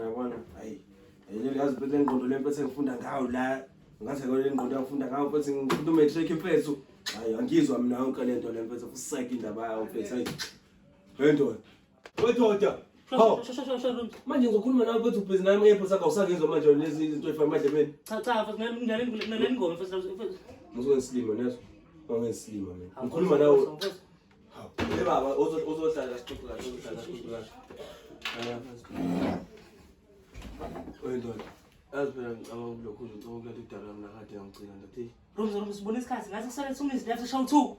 yabona hayi yazi phethe ingqondo lempethe ngifunda ngawo la ngathi le ngqondo ngifunda ngawo phethe ngifunda umatric mfethu hayi angizwa mina yonke lento lempethe usayike indaba yawo mfethu hayi wendoda wethoda hawo manje ngizokhuluma nawe phethe ubhizi nami ngepho sakho awusakuzwa manje lezi izinto efana emadlebeni cha nginale ngoma mfethu ngizosilima neso ngizosilima mina ngikhuluma nawe hawo baba uzohlala sixoxe kahle wendoda azibona lokhu uzocela ukudala mina kade ngicina ndathi Roms sibona isikhathi ngathi kusale 2 minutes left show 2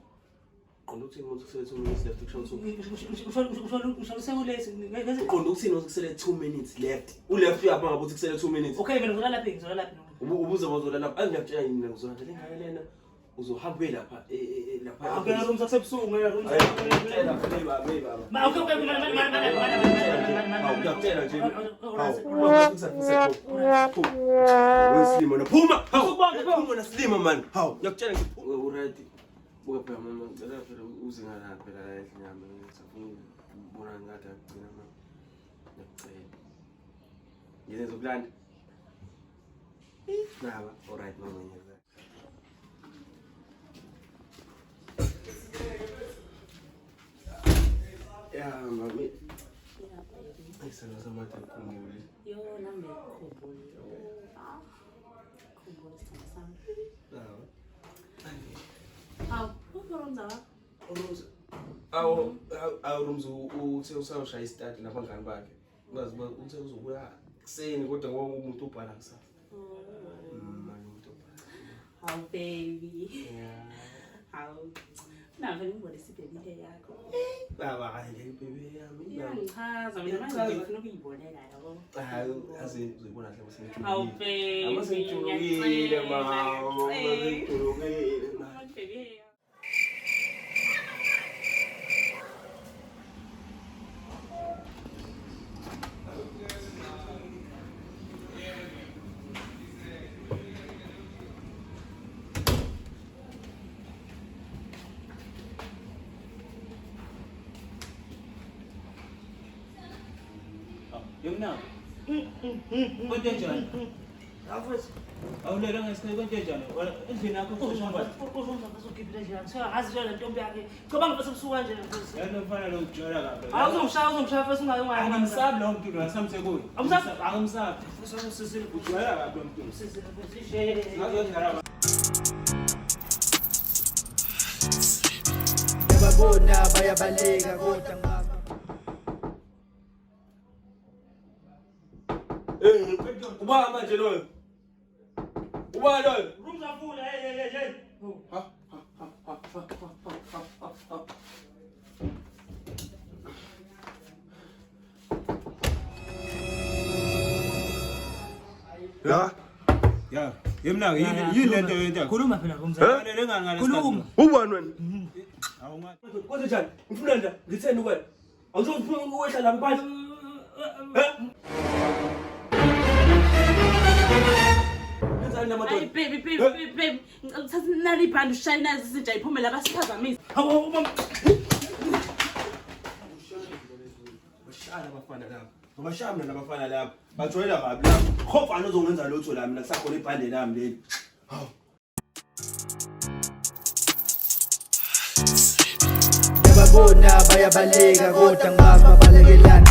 qonda ukuthi umuntu kusele 2 minutes left show 2 usho sekulesi ngeke qonda ukuthi kusele 2 minutes left uleft yapha ngabe uthi kusele 2 minutes okay mina ngizolala lapha ubuze bazolala lapha angiyakutshela yini mina ngizolala lena uzohamba lapha lapha okay Roms akusebusuku ngeke Roms baba okay awuyakutshela nje wesilimo phuma phuma nasilimo man hawu ngiyakutshela nje alright buka phela mama ngicela phela uze ngala phela la enyama ngizofuna ukubona ngathi agcina mama ngicela ngiyenza ukulanda baba alright mama ngiyenza ya mami ayisana samatha kunguli yo nami khubuli khubuli sami Rumzu uthe usawushaya istart nabangani bakhe ungazi uthe uzobuya kuseni kodwa ngoba umuntu ubhala kusasa manje umuntu ubhala how baby how na vele ngibone sibhebile yakho baba hayi baby yami ngichaza mina manje ngifuna ukuyibonela yabo hayi aze uzoyibona kahle mase how baby amasejulukile mama amasejulukile baby Yumna. Konje njani? Afus. Awulela ngesikhathi konje njani? Wala endlini yakho kushamba. Uzonda bazogibela njani? Ngazi njalo ntombi yakhe. Cabanga bese busuka nje mfethu. Yena ufana lokujwayela kahle. Awuzongishaya first ungayongaya. Angimsabi lo muntu ngasamse kuyo. Angimsabi. Futhi usisile Ujwayela kahle umuntu. usisile futhi share. Ngazondala. Yababona bayabaleka kodwa ngaba ubaba manje loyo ubaba loyo Room zafula hey. Ya. Yemna yini lento yenta. Khuluma phela Room Ngale ngangale. Khuluma. ubani wena Awunga. kwenze njani ngifuna nje ngitheni wena awuzophuma ukwehla la mpahla enzani Ay namadoda baby ngithatha nali band ushayina izinja iphumela basiphazamisa bashaya abafana lapha ngabashaya mina nabafana lapha bajoyela kabi lapha khofana ozongenza lutho la mina kusakhona ibhande lami leli hawu yababona bayabaleka kodwa ngaba balekelana